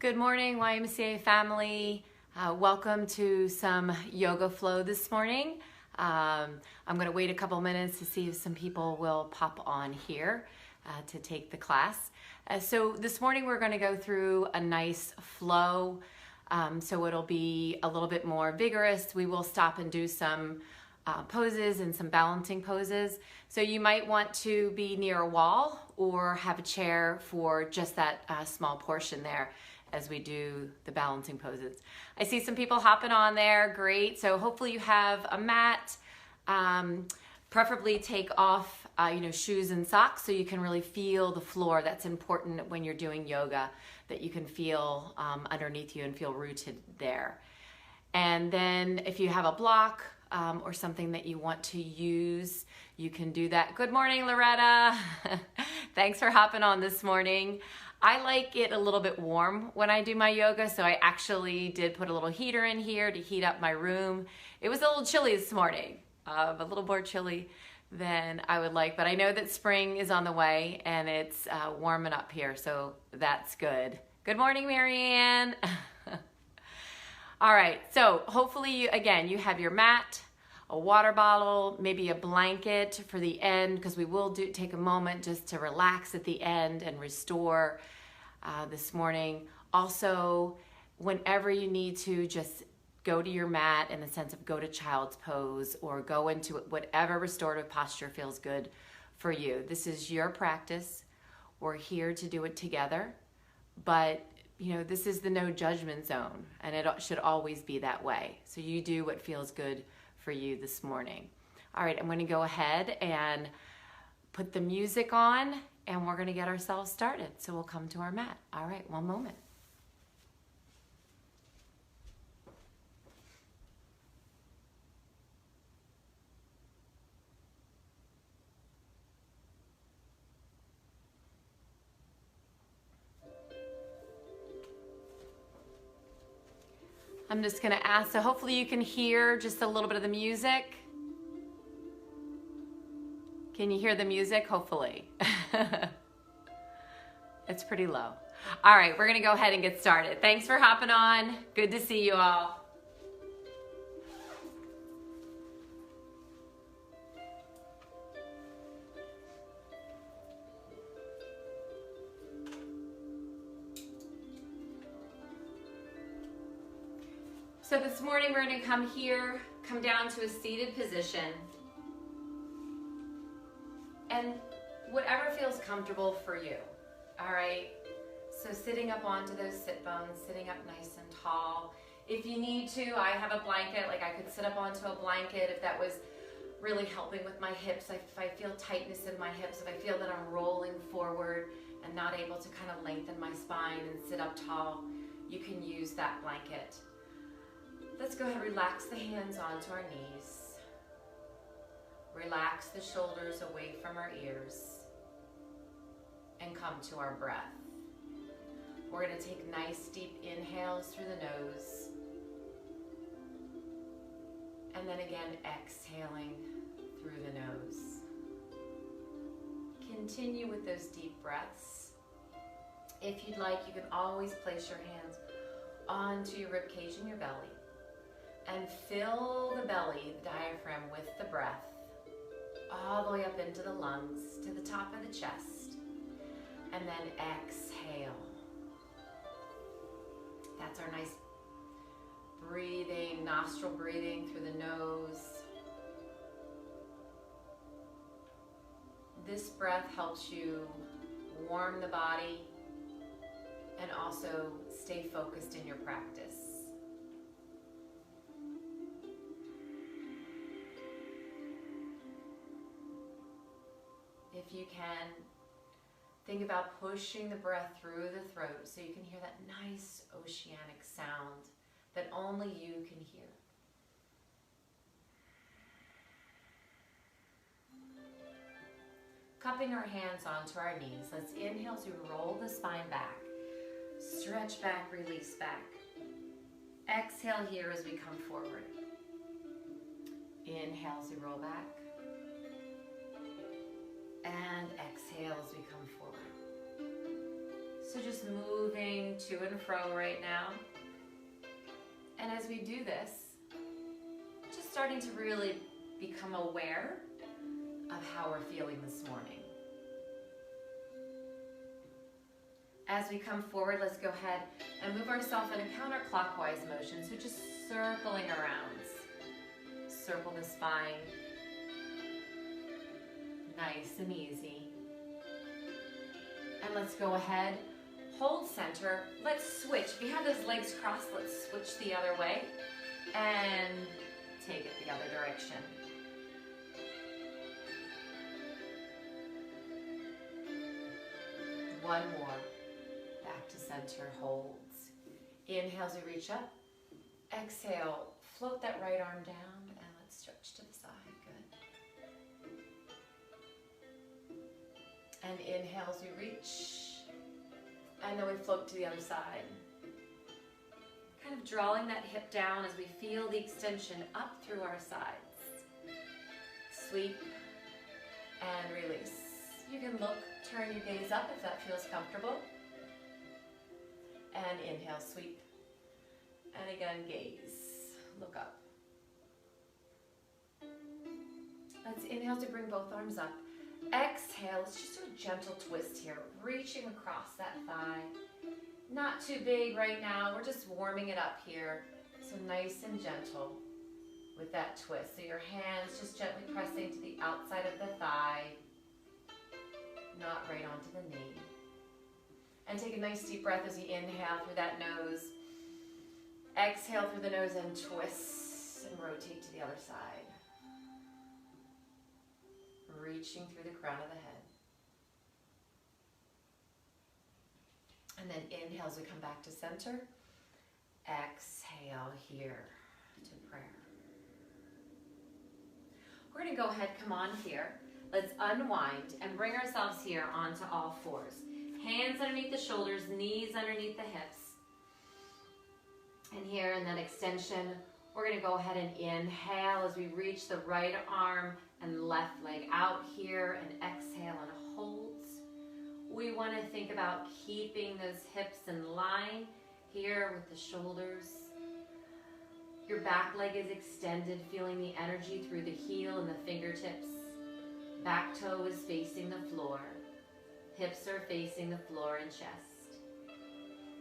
Good morning, YMCA family. Welcome to some yoga flow this morning. I'm going to wait a couple minutes to see if some people will pop on here to take the class. So this morning we're going to go through a nice flow. So it'll be a little bit more vigorous. We will stop and do some poses and some balancing poses. So you might want to be near a wall or have a chair for just that small portion there as we do the balancing poses. I see some people hopping on there, great. So hopefully you have a mat, preferably take off shoes and socks so you can really feel the floor. That's important when you're doing yoga, that you can feel underneath you and feel rooted there. And then if you have a block or something that you want to use, you can do that. Good morning, Loretta. Thanks for hopping on this morning. I like it a little bit warm when I do my yoga, so I actually did put a little heater in here to heat up my room. It was a little chilly this morning, a little more chilly than I would like, but I know that spring is on the way and it's warming up here, so that's good. Good morning, Marianne. All right, so hopefully, again, you have your mat, a water bottle, maybe a blanket for the end, because we will take a moment just to relax at the end and restore this morning. Also, whenever you need to, just go to your mat in the sense of go to child's pose or go into whatever restorative posture feels good for you. This is your practice. We're here to do it together, but this is the no judgment zone, and it should always be that way. So you do what feels good for you this morning. All right, I'm going to go ahead and put the music on, and we're going to get ourselves started. So we'll come to our mat. All right, one moment. I'm just going to ask, so hopefully you can hear just a little bit of the music. Can you hear the music? Hopefully. It's pretty low. All right, we're going to go ahead and get started. Thanks for hopping on. Good to see you all. So this morning we're going to come down to a seated position, and whatever feels comfortable for you, all right? So sitting up onto those sit bones, sitting up nice and tall. If you need to, I have a blanket, like I could sit up onto a blanket if that was really helping with my hips. If I feel tightness in my hips, if I feel that I'm rolling forward and not able to kind of lengthen my spine and sit up tall, you can use that blanket. Let's go ahead and relax the hands onto our knees. Relax the shoulders away from our ears and come to our breath. We're going to take nice deep inhales through the nose, and then again exhaling through the nose. Continue with those deep breaths. If you'd like, you can always place your hands onto your ribcage and your belly. And fill the belly, the diaphragm, with the breath, all the way up into the lungs, to the top of the chest. And then exhale. That's our nice breathing, nostril breathing through the nose. This breath helps you warm the body and also stay focused in your practice. If you can, think about pushing the breath through the throat so you can hear that nice oceanic sound that only you can hear. Cupping our hands onto our knees, let's inhale as we roll the spine back. Stretch back, release back. Exhale here as we come forward. Inhale as we roll back. And exhale as we come forward. So just moving to and fro right now. And as we do this, just starting to really become aware of how we're feeling this morning. As we come forward, let's go ahead and move ourselves in a counterclockwise motion. So just circling around. Circle the spine. Nice and easy. And let's go ahead, hold center. Let's switch. If you have those legs crossed, let's switch the other way and take it the other direction. One more. Back to center, holds. Inhale as we reach up. Exhale, float that right arm down and let's stretch to the side. Good. And inhale as we reach. And then we float to the other side. Kind of drawing that hip down as we feel the extension up through our sides. Sweep and release. You can look, turn your gaze up if that feels comfortable. And inhale, sweep. And again, gaze, look up. Let's inhale to bring both arms up. Exhale, let's just do a gentle twist here, reaching across that thigh. Not too big right now, we're just warming it up here. So nice and gentle with that twist. So your hands just gently pressing to the outside of the thigh, not right onto the knee. And take a nice deep breath as you inhale through that nose. Exhale through the nose and twist and rotate to the other side. Reaching through the crown of the head. And then inhale as we come back to center. Exhale here to prayer. We're going to go ahead, come on here. Let's unwind and bring ourselves here onto all fours. Hands underneath the shoulders, knees underneath the hips. And here in that extension, we're going to go ahead and inhale as we reach the right arm and left leg out here, and exhale and holds. We want to think about keeping those hips in line here with the shoulders. Your back leg is extended, feeling the energy through the heel and the fingertips. Back toe is facing the floor. Hips are facing the floor and chest.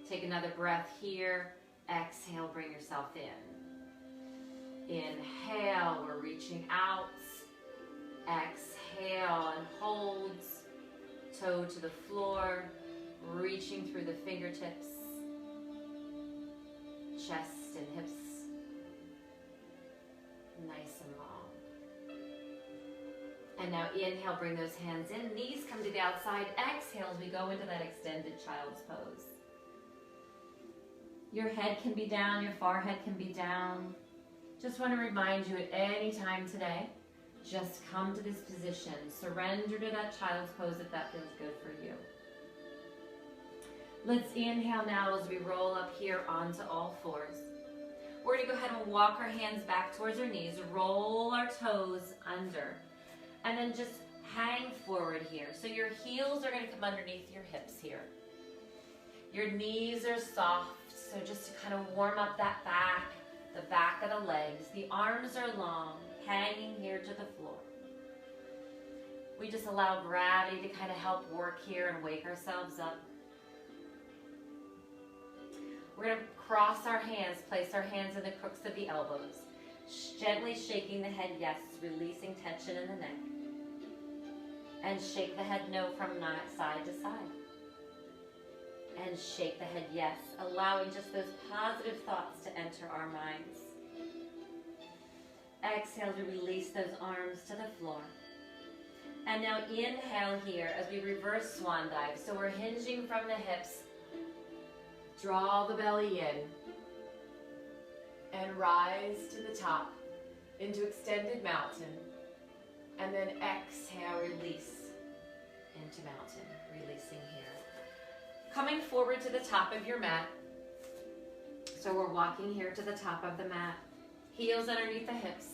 Take another breath here. Exhale, bring yourself in. Inhale, we're reaching out. Exhale and holds. Toe to the floor, reaching through the fingertips. Chest and hips nice and long. And now inhale, bring those hands in. Knees come to the outside. Exhale as we go into that extended child's pose. Your head can be down, your forehead can be down. Just want to remind you at any time today, just come to this position. Surrender to that child's pose if that feels good for you. Let's inhale now as we roll up here onto all fours. We're going to go ahead and walk our hands back towards our knees, roll our toes under, and then just hang forward here. So your heels are going to come underneath your hips here. Your knees are soft, so just to kind of warm up that back, the back of the legs. The arms are long, hanging here to the floor. We just allow gravity to kind of help work here and wake ourselves up. We're going to cross our hands, place our hands in the crooks of the elbows. Gently shaking the head yes, releasing tension in the neck. And shake the head no from side to side. And shake the head yes, allowing just those positive thoughts to enter our minds. Exhale to release those arms to the floor. And now inhale here as we reverse swan dive. So we're hinging from the hips. Draw the belly in. And rise to the top into extended mountain. And then exhale, release into mountain. Releasing here. Coming forward to the top of your mat. So we're walking here to the top of the mat. Heels underneath the hips.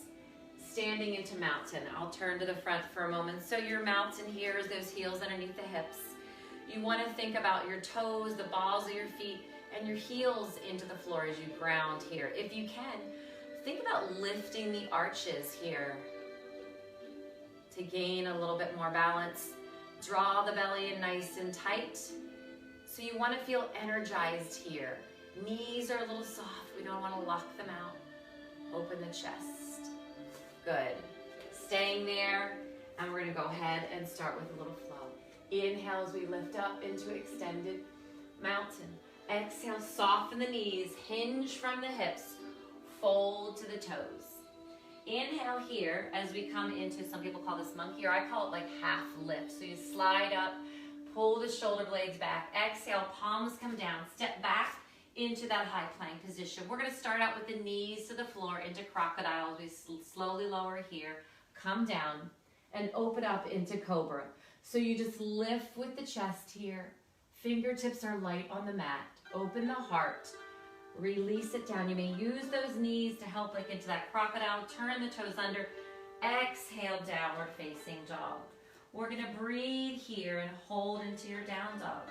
Standing into mountain. I'll turn to the front for a moment. So your mountain here is those heels underneath the hips. You want to think about your toes, the balls of your feet, and your heels into the floor as you ground here. If you can, think about lifting the arches here to gain a little bit more balance. Draw the belly in nice and tight. So you want to feel energized here. Knees are a little soft. We don't want to lock them out. Open the chest. Good. Staying there, and we're going to go ahead and start with a little flow. Inhale as we lift up into extended mountain. Exhale, soften the knees, hinge from the hips, fold to the toes. Inhale here as we come into, some people call this monkey, or I call it like half lift. So you slide up, pull the shoulder blades back. Exhale, palms come down, step back into that high plank position. We're going to start out with the knees to the floor into crocodile. We slowly lower here, come down, and open up into cobra. So you just lift with the chest here. Fingertips are light on the mat. Open the heart. Release it down. You may use those knees to help like into that crocodile. Turn the toes under. Exhale, downward facing dog. We're going to breathe here and hold into your down dog.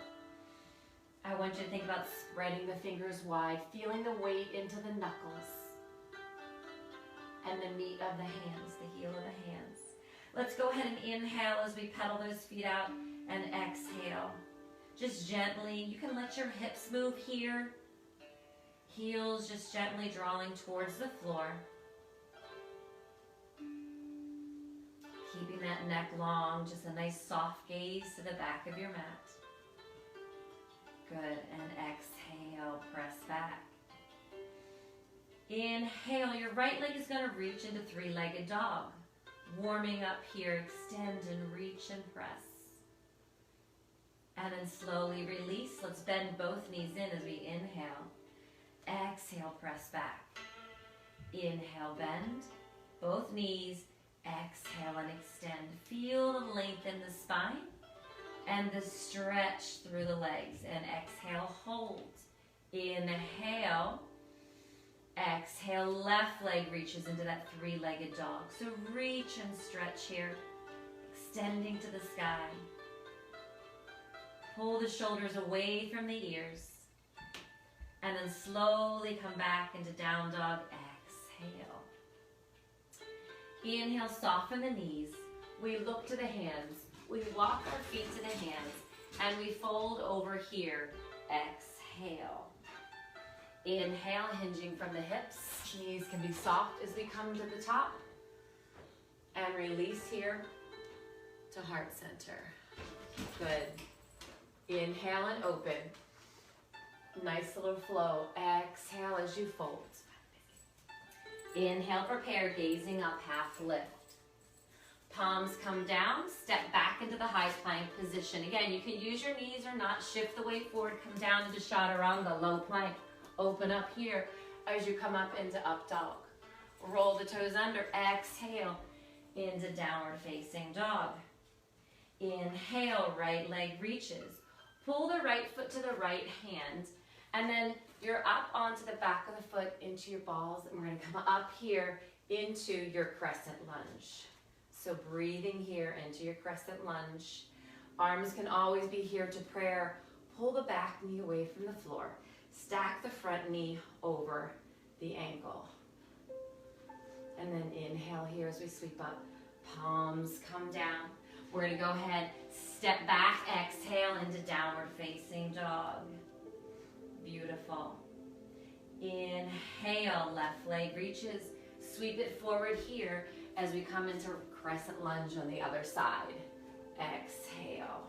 I want you to think about spreading the fingers wide, feeling the weight into the knuckles and the meat of the hands, the heel of the hands. Let's go ahead and inhale as we pedal those feet out and exhale. Just gently, you can let your hips move here. Heels just gently drawing towards the floor. Keeping that neck long, just a nice soft gaze to the back of your mat. Good, and exhale, press back. Inhale, your right leg is going to reach into three-legged dog. Warming up here, extend and reach and press. And then slowly release. Let's bend both knees in as we inhale. Exhale, press back. Inhale, bend. Both knees. Exhale and extend. Feel the length in the spine and the stretch through the legs. And exhale, hold. Inhale. Exhale, left leg reaches into that three-legged dog. So reach and stretch here, extending to the sky. Pull the shoulders away from the ears. And then slowly come back into down dog. Exhale. Inhale, soften the knees. We look to the hands. We walk our feet to the hands. And we fold over here. Exhale. Inhale, hinging from the hips. Knees can be soft as we come to the top. And release here to heart center. Good. Inhale and open. Nice little flow. Exhale as you fold. Inhale, prepare, gazing up, half lift. Palms come down, step back into the high plank position. Again, you can use your knees or not. Shift the weight forward, come down into chaturanga, low plank. Open up here as you come up into up dog. Roll the toes under. Exhale into downward facing dog. Inhale, right leg reaches. Pull the right foot to the right hand. And then you're up onto the back of the foot into your balls. And we're going to come up here into your crescent lunge. So breathing here into your crescent lunge. Arms can always be here to prayer. Pull the back knee away from the floor. Stack the front knee over the ankle. And then inhale here as we sweep up. Palms come down. We're going to go ahead, step back, exhale into downward facing dog. Beautiful. Inhale, left leg reaches. Sweep it forward here as we come into crescent lunge on the other side. Exhale.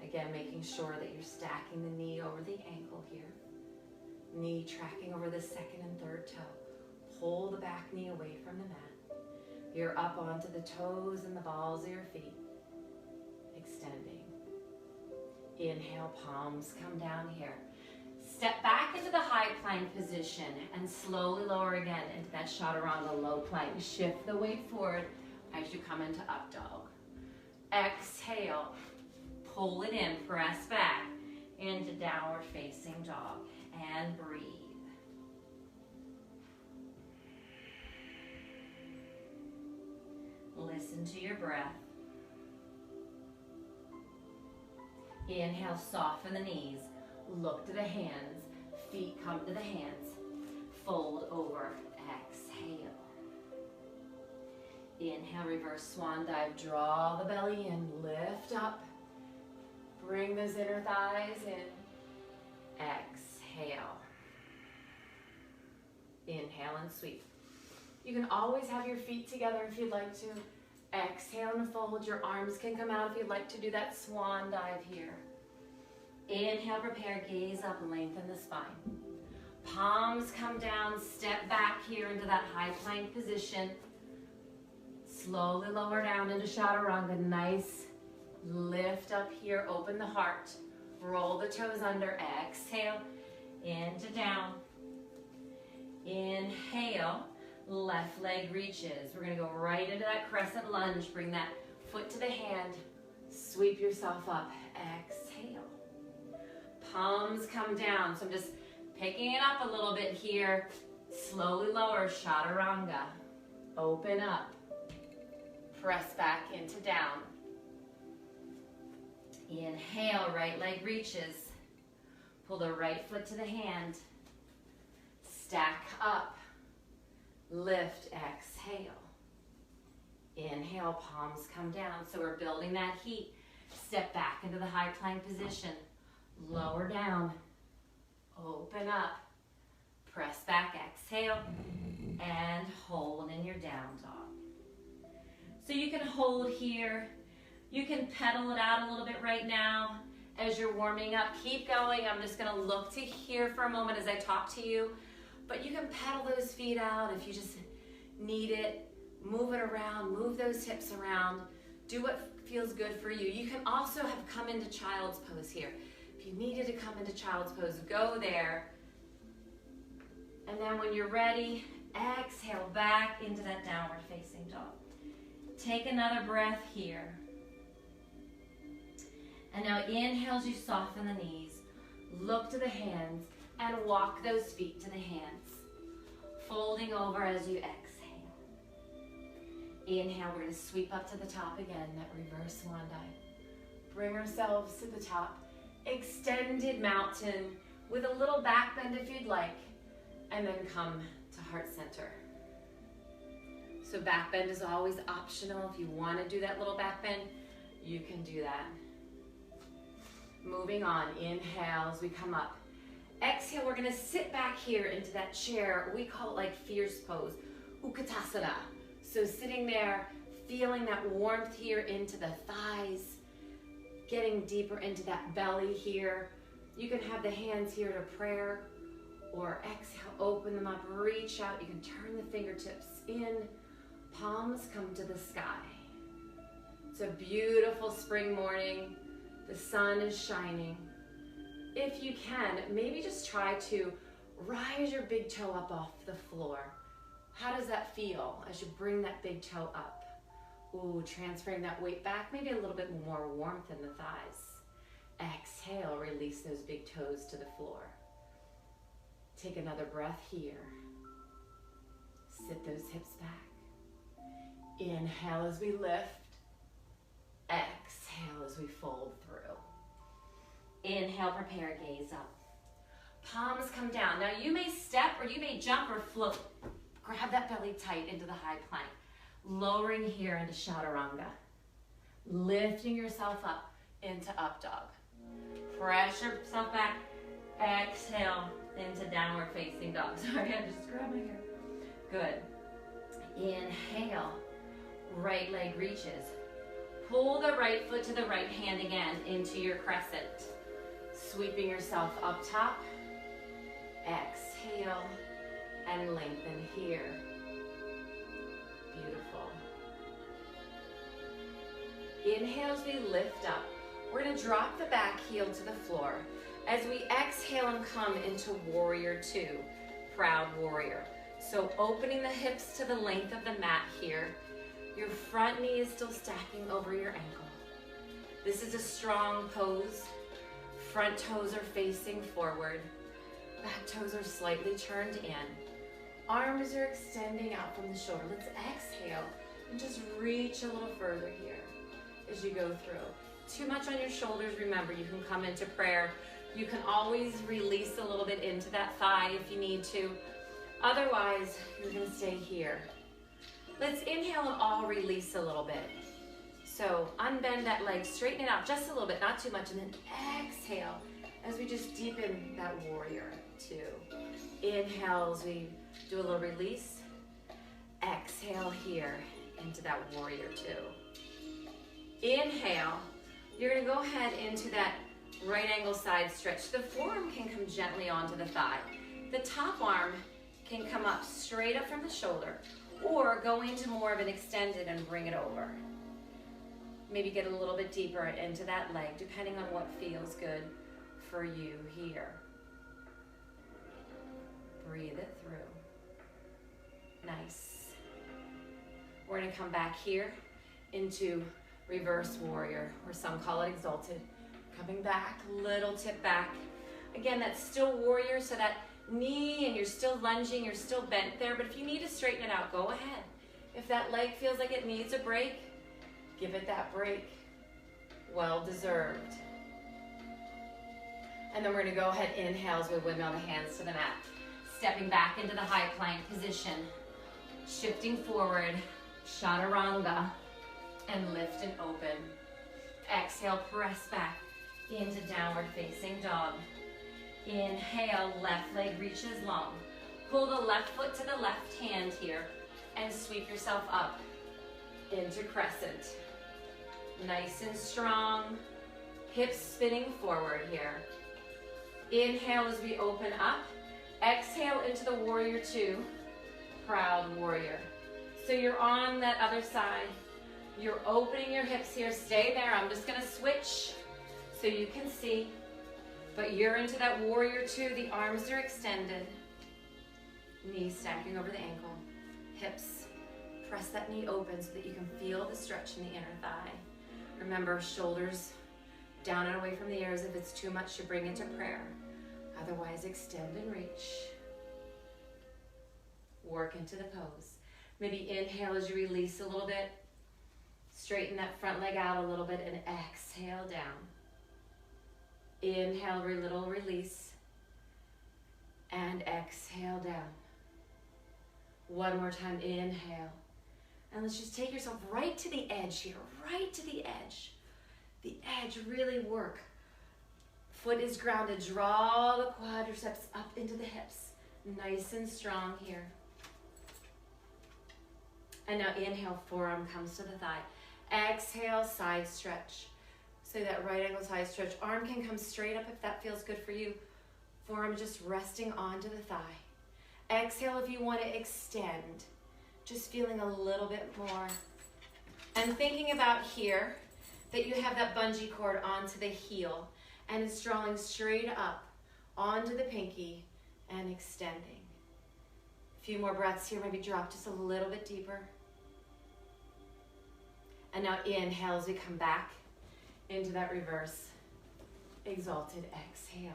Again, making sure that you're stacking the knee over the ankle here. Knee tracking over the second and third toe. Pull the back knee away from the mat. You're up onto the toes and the balls of your feet. Extending. Inhale, palms come down here. Step back into the high plank position and slowly lower again into that chaturanga low plank. Shift the weight forward as you come into up dog. Exhale. Pull it in, press back into downward facing dog and breathe. Listen to your breath. Inhale, soften the knees. Look to the hands. Feet come to the hands. Fold over. Exhale. Inhale, reverse swan dive. Draw the belly in. Lift up. Bring those inner thighs in. Exhale. Inhale and sweep. You can always have your feet together if you'd like to. Exhale and fold. Your arms can come out if you'd like to do that swan dive here. Inhale, prepare, gaze up, lengthen the spine. Palms come down, step back here into that high plank position. Slowly lower down into chaturanga. Nice lift up here, open the heart. Roll the toes under, exhale, into down. Inhale, left leg reaches. We're gonna go right into that crescent lunge. Bring that foot to the hand. Sweep yourself up, exhale. Palms come down. So I'm just picking it up a little bit here. Slowly lower, chaturanga. Open up. Press back into down. Inhale, right leg reaches. Pull the right foot to the hand. Stack up. Lift, exhale. Inhale, palms come down. So we're building that heat. Step back into the high plank position. Lower down. Open up. Press back, exhale. And hold in your down dog. So you can hold here. You can pedal it out a little bit right now as you're warming up. Keep going. I'm just going to look to here for a moment as I talk to you. But you can pedal those feet out if you just need it. Move it around. Move those hips around. Do what feels good for you. You can also have come into child's pose here. If you needed to come into child's pose, go there. And then when you're ready, exhale back into that downward facing dog. Take another breath here. And now inhale as you soften the knees. Look to the hands and walk those feet to the hands. Folding over as you exhale. Inhale, we're going to sweep up to the top again, that reverse swan dive. Bring ourselves to the top. Extended mountain with a little back bend if you'd like. And then come to heart center. So back bend is always optional. If you want to do that little back bend, you can do that. Moving on, inhale as we come up. Exhale, we're gonna sit back here into that chair. We call it like fierce pose, Utkatasana. So sitting there, feeling that warmth here into the thighs, getting deeper into that belly here. You can have the hands here to prayer, or exhale, open them up, reach out. You can turn the fingertips in, palms come to the sky. It's a beautiful spring morning. The sun is shining. If you can, maybe just try to rise your big toe up off the floor. How does that feel as you bring that big toe up? Ooh, transferring that weight back, maybe a little bit more warmth in the thighs. Exhale, release those big toes to the floor. Take another breath here. Sit those hips back. Inhale as we lift. Exhale as we fold through. Inhale, prepare, gaze up. Palms come down. Now you may step or you may jump or float. Grab that belly tight into the high plank. Lowering here into chaturanga. Lifting yourself up into up dog. Press yourself back. Exhale into downward facing dog. Sorry, I just grabbed my hair. Good. Inhale. Right leg reaches. Pull the right foot to the right hand again into your crescent. Sweeping yourself up top. Exhale and lengthen here. Beautiful. Inhale as we lift up. We're going to drop the back heel to the floor. As we exhale and come into warrior two, proud warrior. So opening the hips to the length of the mat here. Your front knee is still stacking over your ankle. This is a strong pose. Front toes are facing forward. Back toes are slightly turned in. Arms are extending out from the shoulder. Let's exhale and just reach a little further here as you go through. too much on your shoulders, remember, you can come into prayer. You can always release a little bit into that thigh if you need to. Otherwise, you're gonna stay here. Let's inhale and all release a little bit. So unbend that leg, straighten it out just a little bit, not too much, and then exhale as we just deepen that warrior two. Inhale as we do a little release. Exhale here into that warrior two. Inhale, you're gonna go ahead into that right angle side stretch. The forearm can come gently onto the thigh. The top arm can come up straight up from the shoulder, or go into more of an extended and bring it over. Maybe get a little bit deeper into that leg, depending on what feels good for you here. Breathe it through. Nice. We're gonna come back here into reverse warrior, or some call it exalted. Coming back, little tip back. Again, that's still warrior, so that knee, and you're still lunging, you're still bent there, but if you need to straighten it out, go ahead. If that leg feels like it needs a break, give it that break. Well deserved. And then we're gonna go ahead, inhale as we windmill the hands to the mat. Stepping back into the high plank position. Shifting forward, chaturanga, and lift and open. Exhale, press back into downward facing dog. Inhale, left leg reaches long. Pull the left foot to the left hand here and sweep yourself up into crescent. Nice and strong, hips spinning forward here. Inhale as we open up. Exhale into the warrior two, proud warrior. So you're on that other side. You're opening your hips here. Stay there. I'm just gonna switch so you can see. But you're into that warrior two. The arms are extended. Knees stacking over the ankle. Hips. Press that knee open so that you can feel the stretch in the inner thigh. Remember, shoulders down and away from the ears if it's too much to bring into prayer. Otherwise, extend and reach. Work into the pose. Maybe inhale as you release a little bit. Straighten that front leg out a little bit and exhale down. Inhale, little release. And exhale down. One more time, inhale. And let's just take yourself right to the edge here, right to the edge. The edge, really work. Foot is grounded, draw the quadriceps up into the hips. Nice and strong here. And now inhale, forearm comes to the thigh. Exhale, side stretch. So that right angle side stretch. Arm can come straight up if that feels good for you. Forearm just resting onto the thigh. Exhale if you want to extend. Just feeling a little bit more. And thinking about here that you have that bungee cord onto the heel and it's drawing straight up onto the pinky and extending. A few more breaths here, maybe drop just a little bit deeper. And now inhale as we come back into that reverse exalted exhale.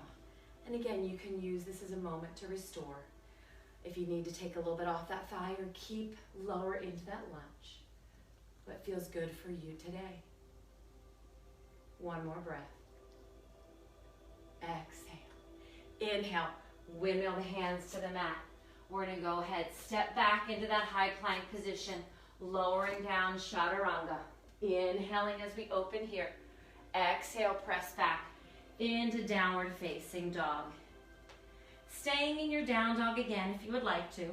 And again, you can use this as a moment to restore. If you need to take a little bit off that thigh or keep lower into that lunge. What feels good for you today. One more breath. Exhale. Inhale, windmill the hands to the mat. We're gonna go ahead, step back into that high plank position, lowering down chaturanga. Inhaling as we open here. Exhale, press back into downward facing dog. Staying in your down dog again if you would like to.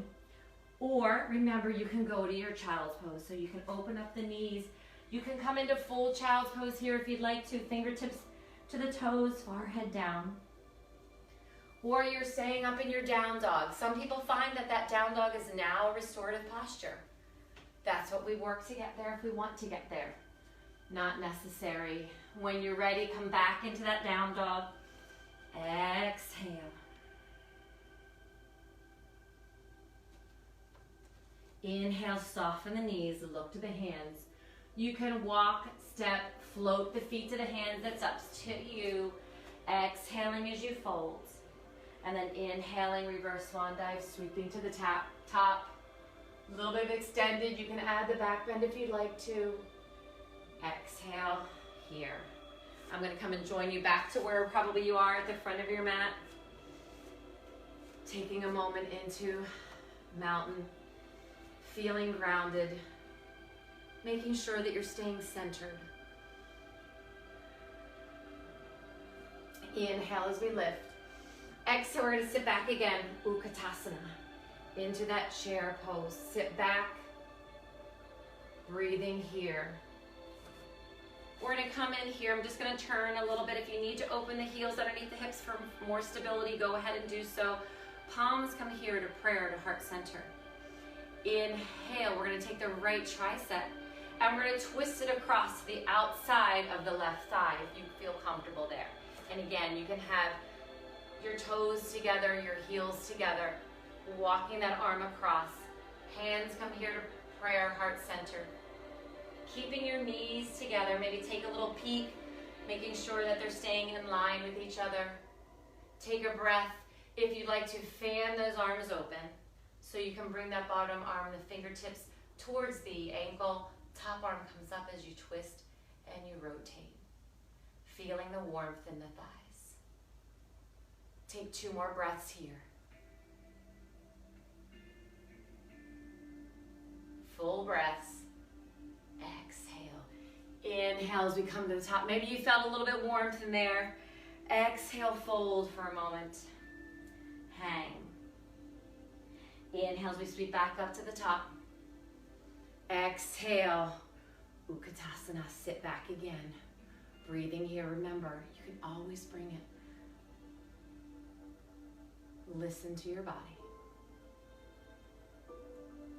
Or remember, you can go to your child's pose. So you can open up the knees. You can come into full child's pose here if you'd like to. Fingertips to the toes, forehead down. Or you're staying up in your down dog. Some people find that that down dog is now a restorative posture. That's what we work to get there if we want to get there. Not necessary. When you're ready, come back into that down dog. Exhale. Inhale, soften the knees, look to the hands. You can walk, step, float the feet to the hands, that's up to you. Exhaling as you fold. And then inhaling, reverse swan dive, sweeping to the top. A little bit of extended, you can add the back bend if you'd like to. Exhale here. I'm going to come and join you back to where probably you are at the front of your mat. Taking a moment into mountain, feeling grounded, making sure that you're staying centered. Inhale as we lift. Exhale, we're going to sit back again, Utkatasana, into that chair pose. Sit back, breathing here. We're going to come in here. I'm just going to turn a little bit. If you need to open the heels underneath the hips for more stability, go ahead and do so. Palms come here to prayer, to heart center. Inhale, we're going to take the right tricep and we're going to twist it across the outside of the left thigh if you feel comfortable there. And again, you can have your toes together, your heels together, walking that arm across. Hands come here to prayer, heart center. Keeping your knees together, maybe take a little peek, making sure that they're staying in line with each other. Take a breath. If you'd like to fan those arms open, so you can bring that bottom arm and the fingertips towards the ankle. Top arm comes up as you twist and you rotate. Feeling the warmth in the thighs. Take 2 more breaths here. Full breaths. Exhale. Inhale as we come to the top. Maybe you felt a little bit warmth in there. Exhale, fold for a moment. Hang. Inhale as we sweep back up to the top. Exhale. Utkatasana, sit back again. Breathing here, remember, you can always bring it. Listen to your body.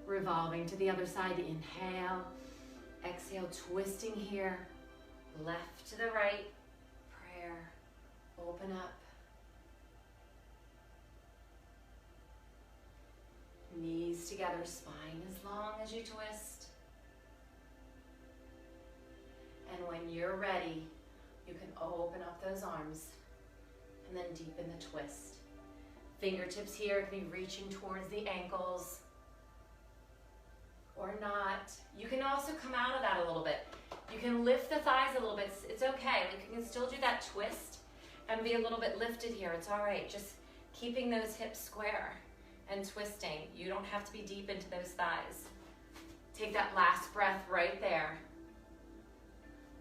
Revolving to the other side, inhale. Exhale, twisting here. Left to the right. Prayer. Open up. Knees together, spine as long as you twist. And when you're ready, you can open up those arms and then deepen the twist. Fingertips here can be reaching towards the ankles or not. You can also come out of that a little bit. You can lift the thighs a little bit. It's okay. You can still do that twist and be a little bit lifted here. It's all right. Just keeping those hips square and twisting. You don't have to be deep into those thighs. Take that last breath right there.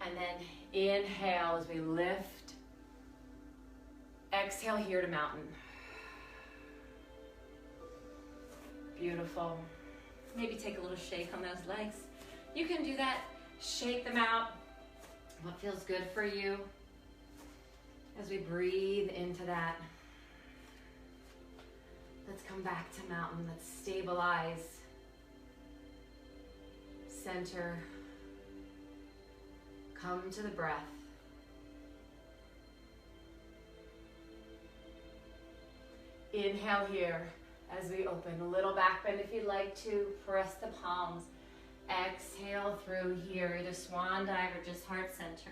And then inhale as we lift. Exhale here to mountain. Beautiful. Maybe take a little shake on those legs. You can do that. Shake them out. What feels good for you as we breathe into that. Let's come back to mountain. Let's stabilize. Center. Come to the breath. Inhale here as we open. A little back bend if you'd like to. Press the palms. Exhale through here, either swan dive or just heart center.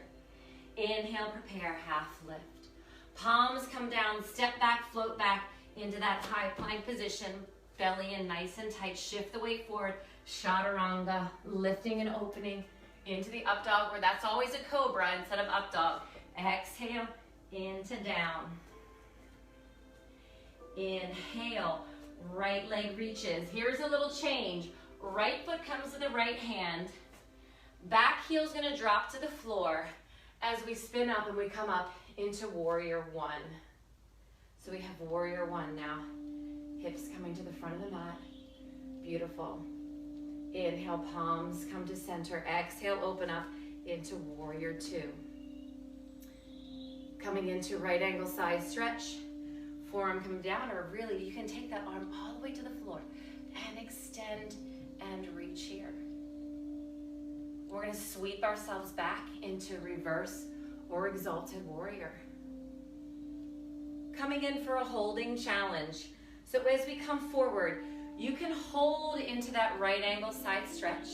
Inhale, prepare, half lift. Palms come down, step back, float back into that high plank position. Belly in nice and tight. Shift the weight forward. Chaturanga, lifting and opening into the up dog, where that's always a cobra instead of up dog. Exhale into down. Inhale, right leg reaches. Here's a little change. Right foot comes to the right hand. Back heel's gonna drop to the floor as we spin up and we come up into warrior one. So we have warrior one now. Hips coming to the front of the mat. Beautiful. Inhale, palms come to center. Exhale, open up into warrior two. Coming into right angle side stretch. Forearm coming down, or really you can take that arm all the way to the floor and extend and reach here. We're going to sweep ourselves back into reverse or exalted warrior. Coming in for a holding challenge. So as we come forward, you can hold into that right angle side stretch.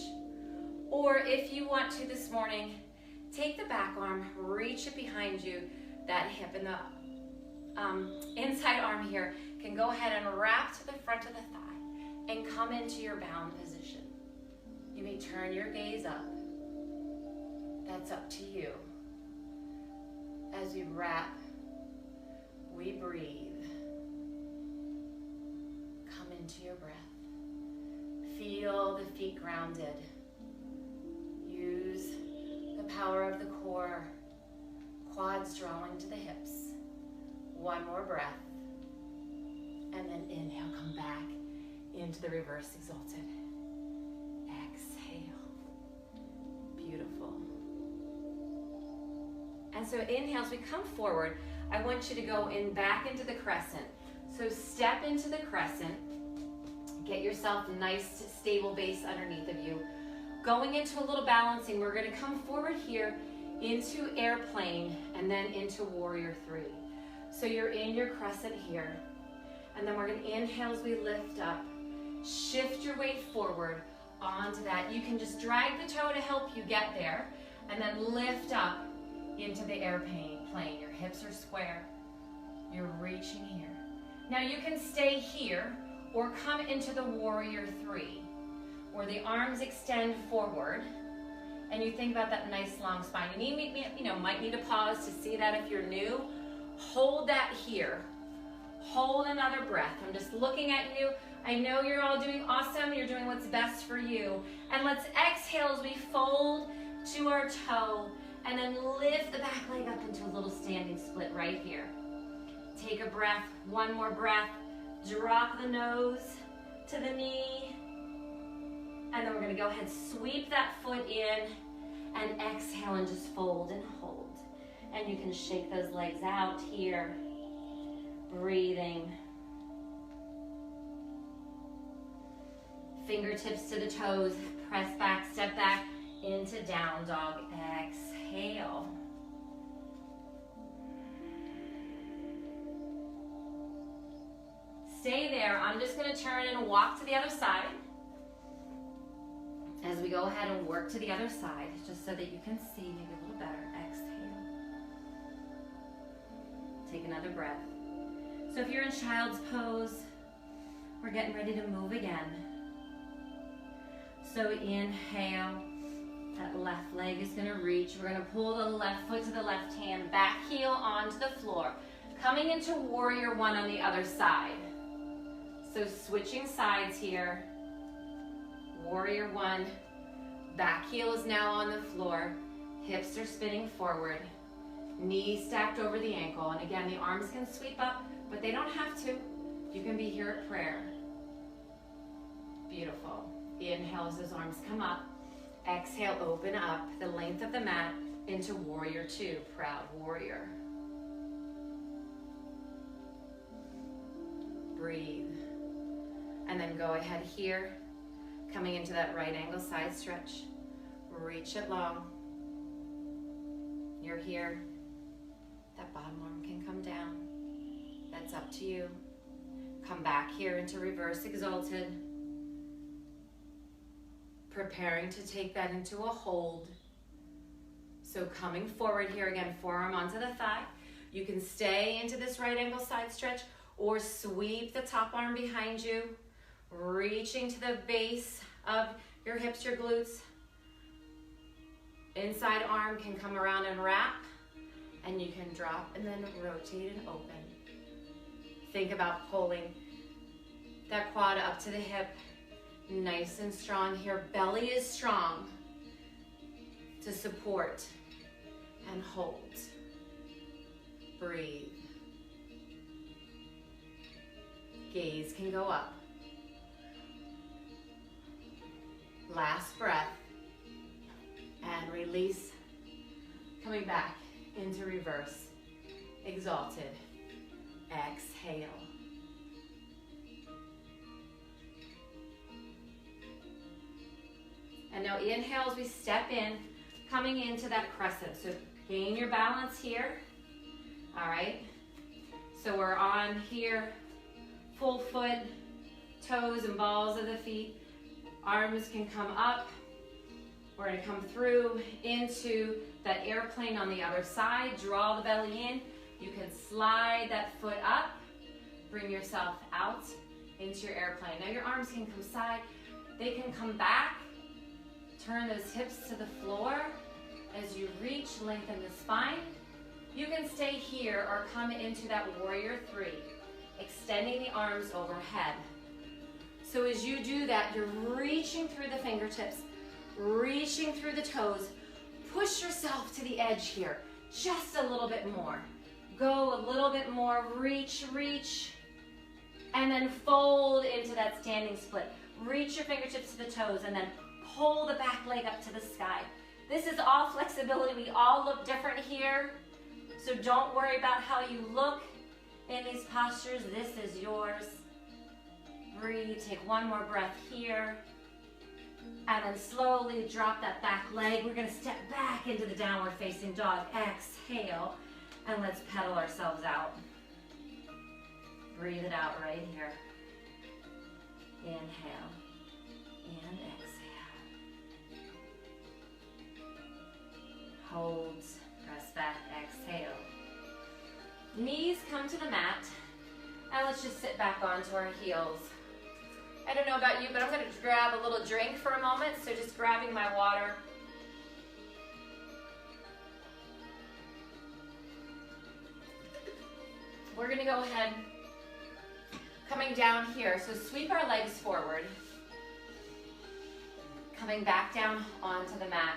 Or if you want to this morning, take the back arm, reach it behind you, that hip and the inside arm here can go ahead and wrap to the front of the thigh and come into your bound position. You may turn your gaze up. That's up to you. As we wrap, we breathe. Come into your breath. Feel the feet grounded. Use the power of the core. Quads drawing to the hips. One more breath. And then inhale, come back into the reverse exalted. Exhale. Beautiful. And so inhale, as we come forward, I want you to go back into the crescent. So step into the crescent. Get yourself a nice, stable base underneath of you. Going into a little balancing, we're going to come forward here into airplane and then into warrior three. So you're in your crescent here. And then we're going to inhale as we lift up. Shift your weight forward onto that. You can just drag the toe to help you get there. And then lift up into the airplane. Your hips are square. You're reaching here. Now you can stay here or come into the warrior three, where the arms extend forward. And you think about that nice long spine. You might need to pause to see that if you're new. Hold that here. Hold another breath. I'm just looking at you. I know you're all doing awesome. You're doing what's best for you. And let's exhale as we fold to our toe and then lift the back leg up into a little standing split right here. Take a breath, one more breath. Drop the nose to the knee. And then we're gonna go ahead, sweep that foot in and exhale and just fold and hold. And you can shake those legs out here. Breathing. Fingertips to the toes, press back, step back into down dog. Exhale. Stay there. I'm just going to turn and walk to the other side. As we go ahead and work to the other side, just so that you can see maybe a little better. Exhale. Take another breath. So if you're in child's pose, we're getting ready to move again. So inhale, that left leg is gonna reach. We're gonna pull the left foot to the left hand, back heel onto the floor. Coming into warrior one on the other side. So switching sides here. Warrior one, back heel is now on the floor. Hips are spinning forward. Knees stacked over the ankle. And again, the arms can sweep up, but they don't have to. You can be here at prayer. Beautiful. Inhale as those arms come up. Exhale, open up the length of the mat into warrior two, proud warrior. Breathe. And then go ahead here, coming into that right angle side stretch. Reach it long. You're here. That bottom arm can come down. That's up to you. Come back here into reverse exalted. Preparing to take that into a hold. So coming forward here again, forearm onto the thigh. You can stay into this right angle side stretch or sweep the top arm behind you, reaching to the base of your hips, your glutes. Inside arm can come around and wrap, and you can drop and then rotate and open. Think about pulling that quad up to the hip. Nice and strong here. Belly is strong to support and hold. Breathe. Gaze can go up. Last breath. And release. Coming back into reverse. Exalted. Exhale. And now inhale as we step in, coming into that crescent. So gain your balance here. All right. So we're on here, full foot, toes and balls of the feet. Arms can come up. We're going to come through into that airplane on the other side. Draw the belly in. You can slide that foot up. Bring yourself out into your airplane. Now your arms can come side. They can come back. Turn those hips to the floor as you reach, lengthen the spine, You can stay here or come into that warrior three, extending the arms overhead. So as you do that, you're reaching through the fingertips, reaching through the toes. Push yourself to the edge here, just a little bit more. Go a little bit more, reach, reach, and then fold into that standing split. Reach your fingertips to the toes and then pull the back leg up to the sky. This is all flexibility. We all look different here, so don't worry about how you look in these postures. This is yours. Breathe, take one more breath here, and then slowly drop that back leg. We're gonna step back into the downward facing dog. Exhale, and let's pedal ourselves out. Breathe it out right here. Inhale and exhale. Hold, press back, exhale. Knees come to the mat, and let's just sit back onto our heels. I don't know about you, but I'm gonna grab a little drink for a moment, so just grabbing my water. We're gonna go ahead, coming down here, so sweep our legs forward, coming back down onto the mat.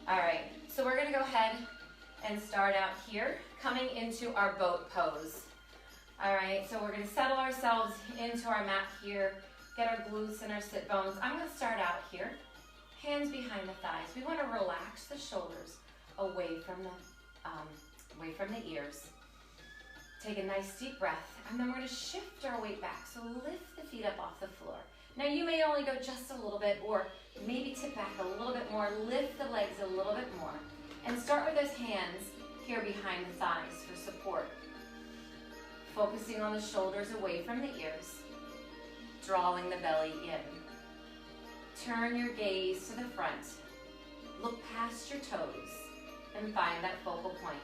All right, so we're gonna go ahead and start out here, coming into our boat pose. All right, so we're gonna settle ourselves into our mat here, get our glutes and our sit bones. I'm gonna start out here, hands behind the thighs. We wanna relax the shoulders away from the ears. Take a nice deep breath, and then we're gonna shift our weight back. So lift the feet up off the floor. Now you may only go just a little bit, or maybe tip back a little bit more, lift the legs a little bit more, and start with those hands here behind the thighs for support. Focusing on the shoulders away from the ears, drawing the belly in. Turn your gaze to the front. Look past your toes and find that focal point.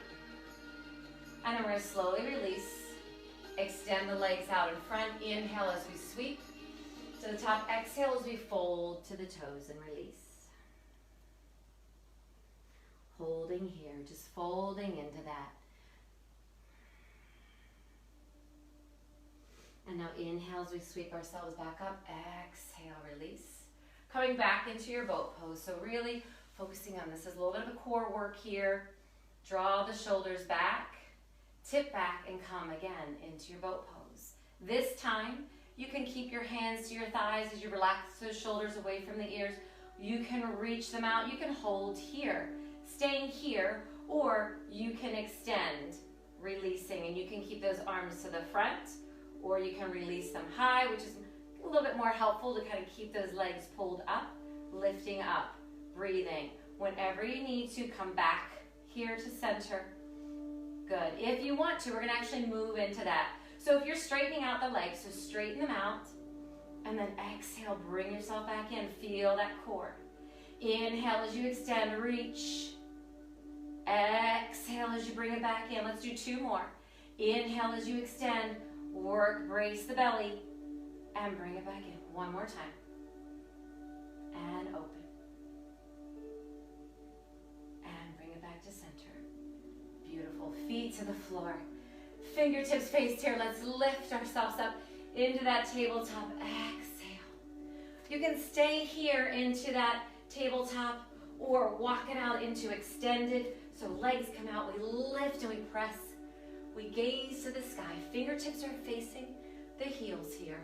And then we're going to slowly release. Extend the legs out in front. Inhale as we sweep to the top. Exhale as we fold to the toes and release. Holding here, just folding into that. And now inhale as we sweep ourselves back up. Exhale, release. Coming back into your boat pose. So really focusing on this is a little bit of a core work here. Draw the shoulders back, tip back, and come again into your boat pose. This time, you can keep your hands to your thighs as you relax those shoulders away from the ears. You can reach them out. You can hold here, staying here, or you can extend, releasing, and you can keep those arms to the front, or you can release them high, which is a little bit more helpful to kind of keep those legs pulled up, lifting up, breathing. Whenever you need to, come back here to center. Good. If you want to, we're gonna actually move into that. So if you're straightening out the legs, so straighten them out, and then exhale, bring yourself back in, feel that core. Inhale as you extend, reach. Exhale as you bring it back in. Let's do two more. Inhale as you extend, work, brace the belly, and bring it back in. One more time. And open. And bring it back to center. Beautiful. Feet to the floor. Fingertips faced here. Let's lift ourselves up into that tabletop. Exhale. You can stay here into that tabletop or walk it out into extended. So legs come out. We lift and we press. We gaze to the sky. Fingertips are facing the heels here.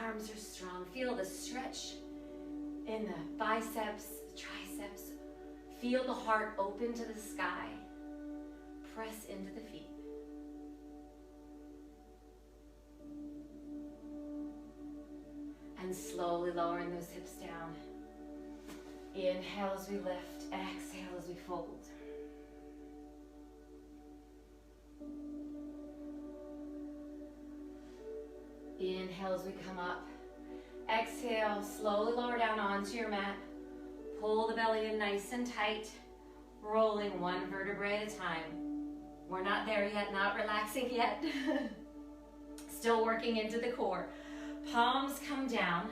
Arms are strong. Feel the stretch in the biceps, triceps. Feel the heart open to the sky. Press into the feet. And slowly lowering those hips down. Inhale as we lift. Exhale as we fold. Inhale as we come up. Exhale, slowly lower down onto your mat. Pull the belly in nice and tight, rolling one vertebrae at a time. We're not there yet, not relaxing yet. Still working into the core. Palms come down.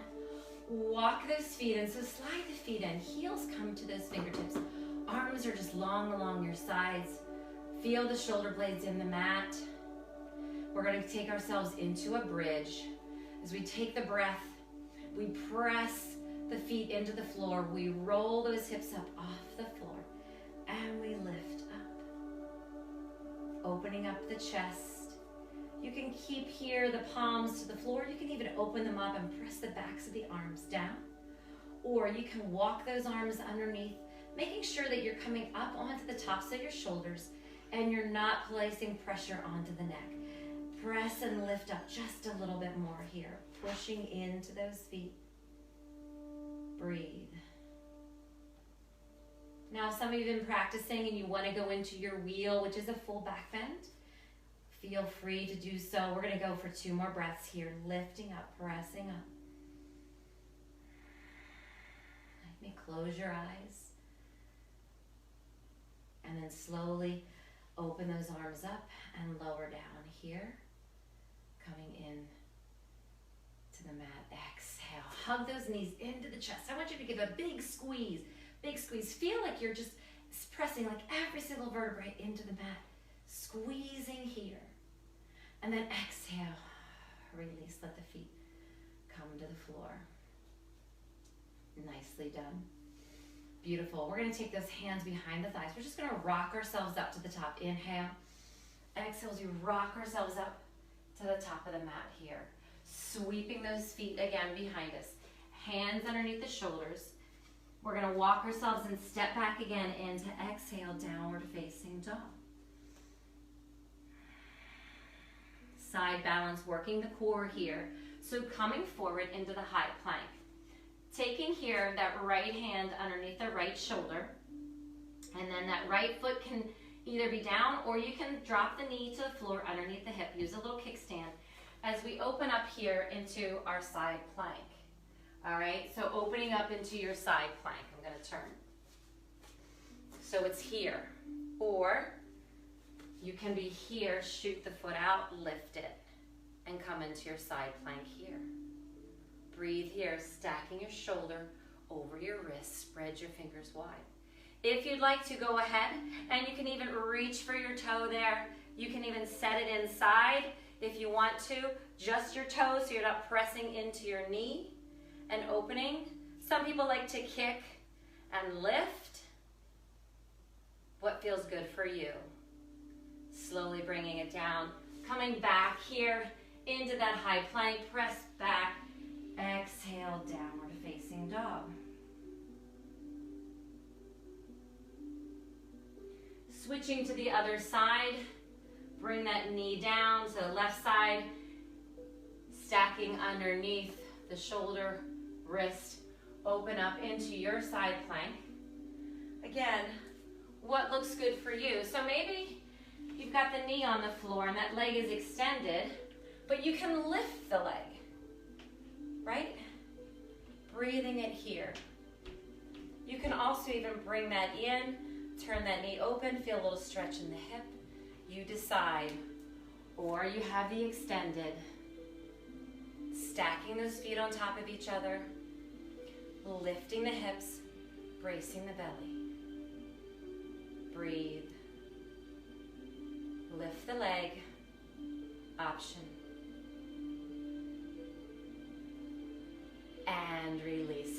Walk those feet in, so slide the feet in. Heels come to those fingertips. Arms are just long along your sides. Feel the shoulder blades in the mat. We're going to take ourselves into a bridge. As we take the breath, we press the feet into the floor. We roll those hips up off the floor and we lift up. Opening up the chest. You can keep here the palms to the floor. You can even open them up and press the backs of the arms down. Or you can walk those arms underneath, making sure that you're coming up onto the tops of your shoulders and you're not placing pressure onto the neck. Press and lift up just a little bit more here, pushing into those feet. Breathe. Now, some of you have been practicing and you want to go into your wheel, which is a full back bend. Feel free to do so. We're going to go for 2 more breaths here, lifting up, pressing up. Let me close your eyes. And then slowly open those arms up and lower down here. Coming in to the mat. Exhale. Hug those knees into the chest. I want you to give a big squeeze. Big squeeze. Feel like you're just pressing like every single vertebrae into the mat. Squeezing here. And then exhale. Release. Let the feet come to the floor. Nicely done. Beautiful. We're going to take those hands behind the thighs. We're just going to rock ourselves up to the top. Inhale. Exhale as we rock ourselves up to the top of the mat here. Sweeping those feet again behind us. Hands underneath the shoulders. We're going to walk ourselves and step back again into exhale, downward facing dog. Side balance, working the core here. So coming forward into the high plank. Taking here that right hand underneath the right shoulder. And then that right foot can either be down or you can drop the knee to the floor underneath the hip. Use a little kickstand as we open up here into our side plank. All right, so opening up into your side plank. I'm going to turn. So it's here. Or you can be here, shoot the foot out, lift it, and come into your side plank here. Breathe here, stacking your shoulder over your wrist. Spread your fingers wide. If you'd like to go ahead, and you can even reach for your toe there. You can even set it inside if you want to. Just your toes so you're not pressing into your knee and opening. Some people like to kick and lift. What feels good for you? Slowly bringing it down. Coming back here into that high plank. Press back. Exhale, downward facing dog. Switching to the other side, bring that knee down to the left side, stacking underneath the shoulder, wrist, open up into your side plank. Again, what looks good for you? So maybe you've got the knee on the floor and that leg is extended, but you can lift the leg, right? Breathing it here. You can also even bring that in. Turn that knee open, feel a little stretch in the hip. You decide. Or you have the extended. Stacking those feet on top of each other. Lifting the hips, bracing the belly. Breathe. Lift the leg. Option. And release.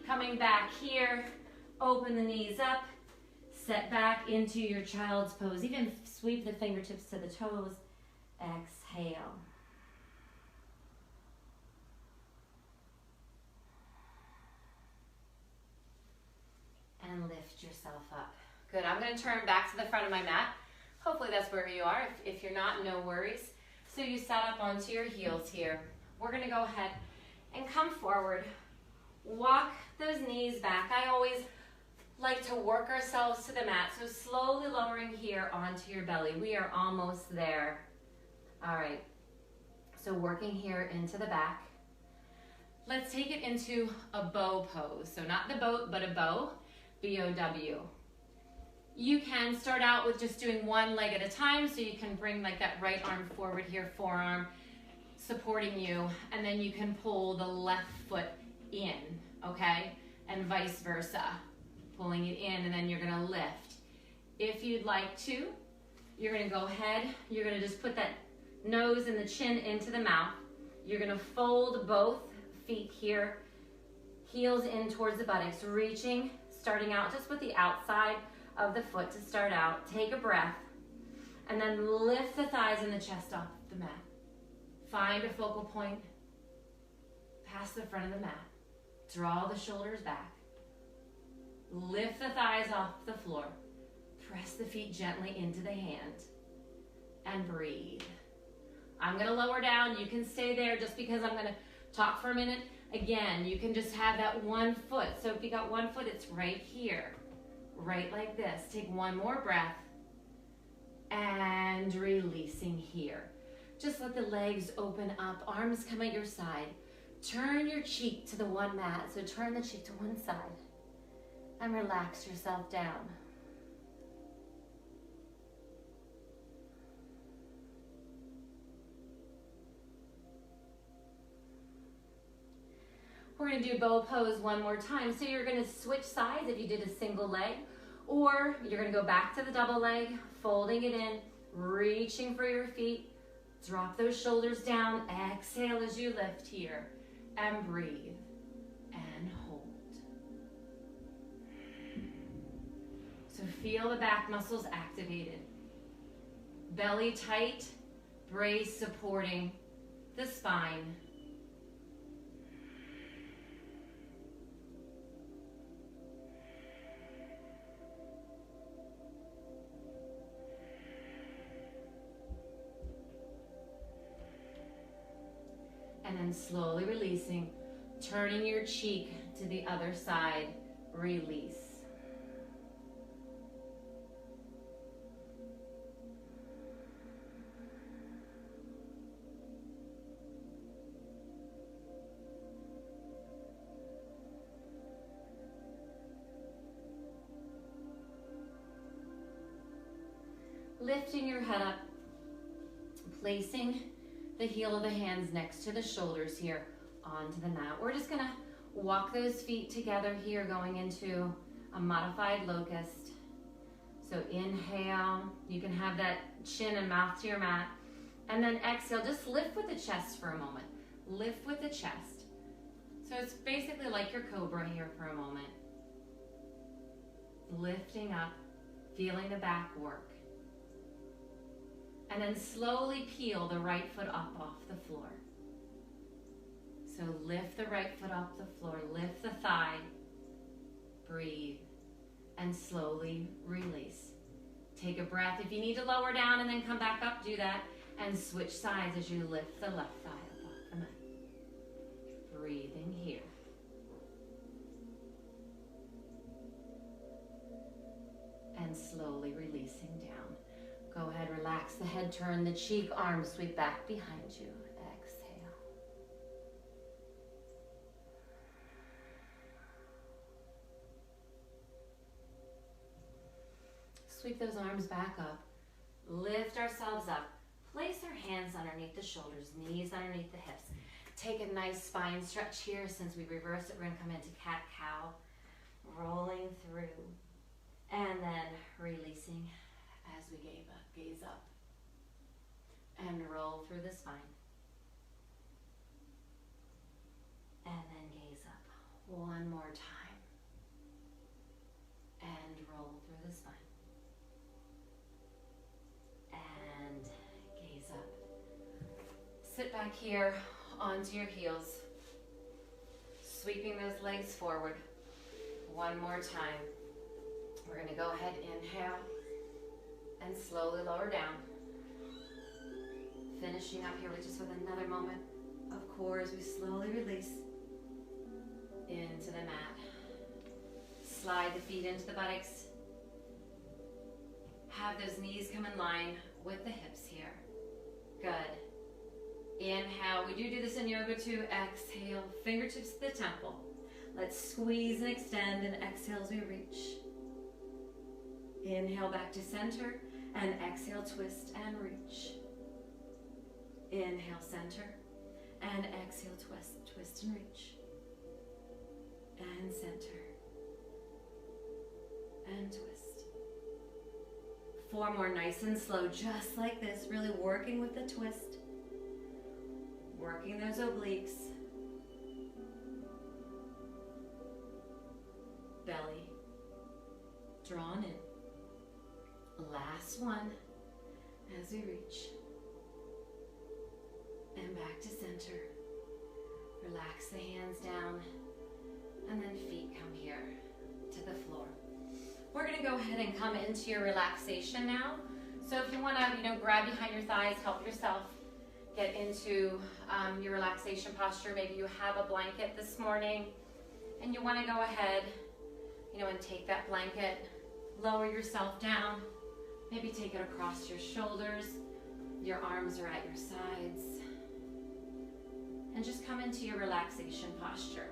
Coming back here, open the knees up. Set back into your child's pose. Even sweep the fingertips to the toes. Exhale. And lift yourself up. Good. I'm going to turn back to the front of my mat. Hopefully that's where you are. If you're not, no worries. So you sat up onto your heels here. We're going to go ahead and come forward. Walk those knees back. I always like to work ourselves to the mat. So slowly lowering here onto your belly. We are almost there. All right. So working here into the back. Let's take it into a bow pose. So not the boat, but a bow. B-O-W. You can start out with just doing one leg at a time. So you can bring like that right arm forward here, forearm supporting you. And then you can pull the left foot in, okay? And vice versa. pulling it in, and then you're gonna lift. If you'd like to, you're gonna go ahead, you're gonna just put that nose and the chin into the mouth. You're gonna fold both feet here, heels in towards the buttocks, reaching, starting out just with the outside of the foot to start out. Take a breath, and then lift the thighs and the chest off the mat. Find a focal point, past the front of the mat. Draw the shoulders back. Lift the thighs off the floor. Press the feet gently into the hand. And breathe. I'm going to lower down. You can stay there just because I'm going to talk for a minute. Again, you can just have that one foot. So if you got one foot, it's right here. Right like this. Take one more breath. And releasing here. Just let the legs open up. Arms come at your side. Turn your cheek to the one mat. So turn the cheek to one side. And relax yourself down. We're going to do bow pose one more time. So you're going to switch sides if you did a single leg, or you're going to go back to the double leg, folding it in, reaching for your feet. Drop those shoulders down. Exhale as you lift here. And breathe. And hold. So feel the back muscles activated. Belly tight. Brace supporting the spine. And then slowly releasing, turning your cheek to the other side, release. Lifting your head up, placing the heel of the hands next to the shoulders here onto the mat. We're just gonna walk those feet together here, going into a modified locust. So inhale, you can have that chin and mouth to your mat. And then exhale, just lift with the chest for a moment. Lift with the chest. So it's basically like your cobra here for a moment. Lifting up, feeling the back work. And then slowly peel the right foot up off the floor. So lift the right foot off the floor, lift the thigh, breathe, and slowly release. Take a breath. If you need to lower down and then come back up, do that. And switch sides as you lift the left thigh up off the mat. Breathing here. And slowly releasing down. Go ahead, relax the head, turn the cheek, arms sweep back behind you. Exhale. Sweep those arms back up. Lift ourselves up. Place our hands underneath the shoulders, knees underneath the hips. Take a nice spine stretch here. Since we reversed it, we're going to come into cat-cow. Rolling through. And then releasing as we gaze up. And roll through the spine. And then gaze up. One more time. And roll through the spine. And gaze up. Sit back here onto your heels. Sweeping those legs forward. One more time. We're going to go ahead, inhale, and slowly lower down. Finishing up here just with another moment of core as we slowly release into the mat. Slide the feet into the buttocks. Have those knees come in line with the hips here. Good. Inhale. We do this in yoga too. Exhale. Fingertips to the temple. Let's squeeze and extend, and exhale as we reach. Inhale back to center, and exhale, twist and reach. Inhale, center, and exhale, twist and reach. And center. and twist. 4 more, nice and slow, just like this, really working with the twist. Working those obliques. Belly drawn in. Last one as we reach. And back to center. Relax the hands down, and then feet come here to the floor. We're going to go ahead and come into your relaxation now. So if you want to, grab behind your thighs, help yourself get into your relaxation posture. Maybe you have a blanket this morning, and you want to go ahead, and take that blanket, lower yourself down, maybe take it across your shoulders, your arms are at your sides, and just come into your relaxation posture.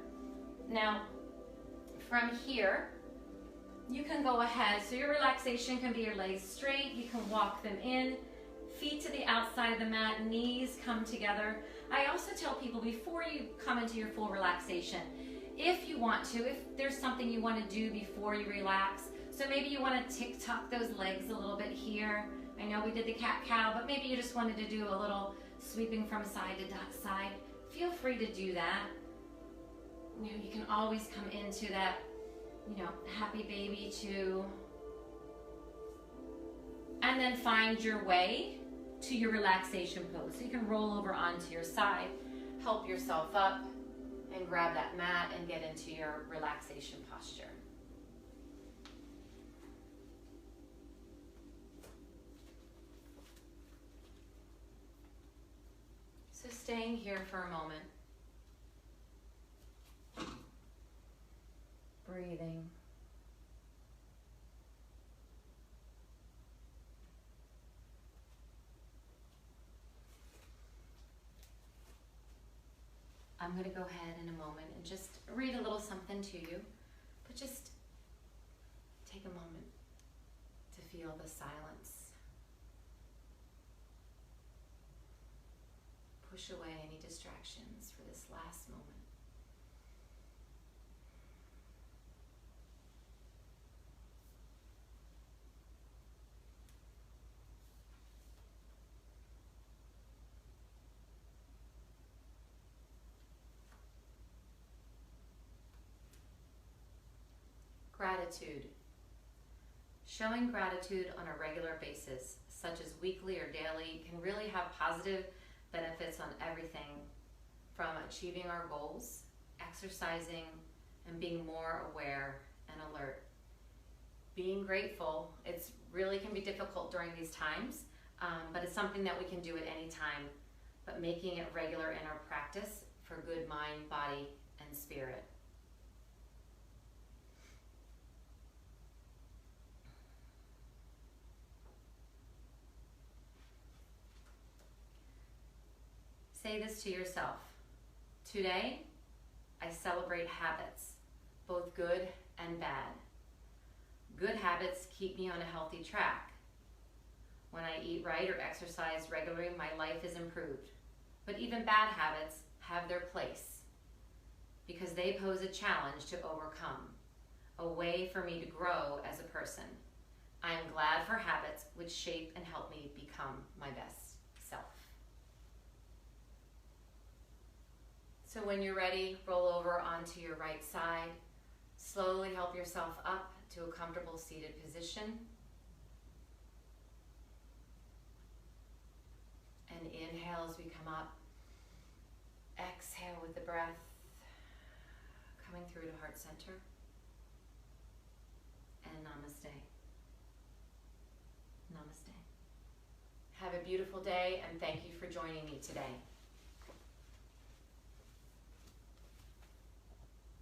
Now, from here, you can go ahead, so your relaxation can be your legs straight, you can walk them in, feet to the outside of the mat, knees come together. I also tell people before you come into your full relaxation, if you want to, if there's something you want to do before you relax, so maybe you want to tick-tock those legs a little bit here. I know we did the cat-cow, but maybe you just wanted to do a little sweeping from side to side. Feel free to do that. You can always come into that, happy baby too. And then find your way to your relaxation pose. So you can roll over onto your side, help yourself up, and grab that mat and get into your relaxation posture. So staying here for a moment. Breathing. I'm going to go ahead in a moment and just read a little something to you, but just take a moment to feel the silence. Push away any distractions for this last moment. Gratitude. Showing gratitude on a regular basis, such as weekly or daily, can really have positive benefits on everything from achieving our goals, exercising, and being more aware and alert. Being grateful, it's really can be difficult during these times, but it's something that we can do at any time, but making it regular in our practice for good mind, body, and spirit. Say this to yourself. Today, I celebrate habits, both good and bad. Good habits keep me on a healthy track. When I eat right or exercise regularly, my life is improved. But even bad habits have their place because they pose a challenge to overcome, a way for me to grow as a person. I am glad for habits which shape and help me become my best self. So when you're ready, roll over onto your right side. Slowly help yourself up to a comfortable seated position. And inhale as we come up. Exhale with the breath coming through to heart center. And namaste. Namaste. Have a beautiful day, and thank you for joining me today.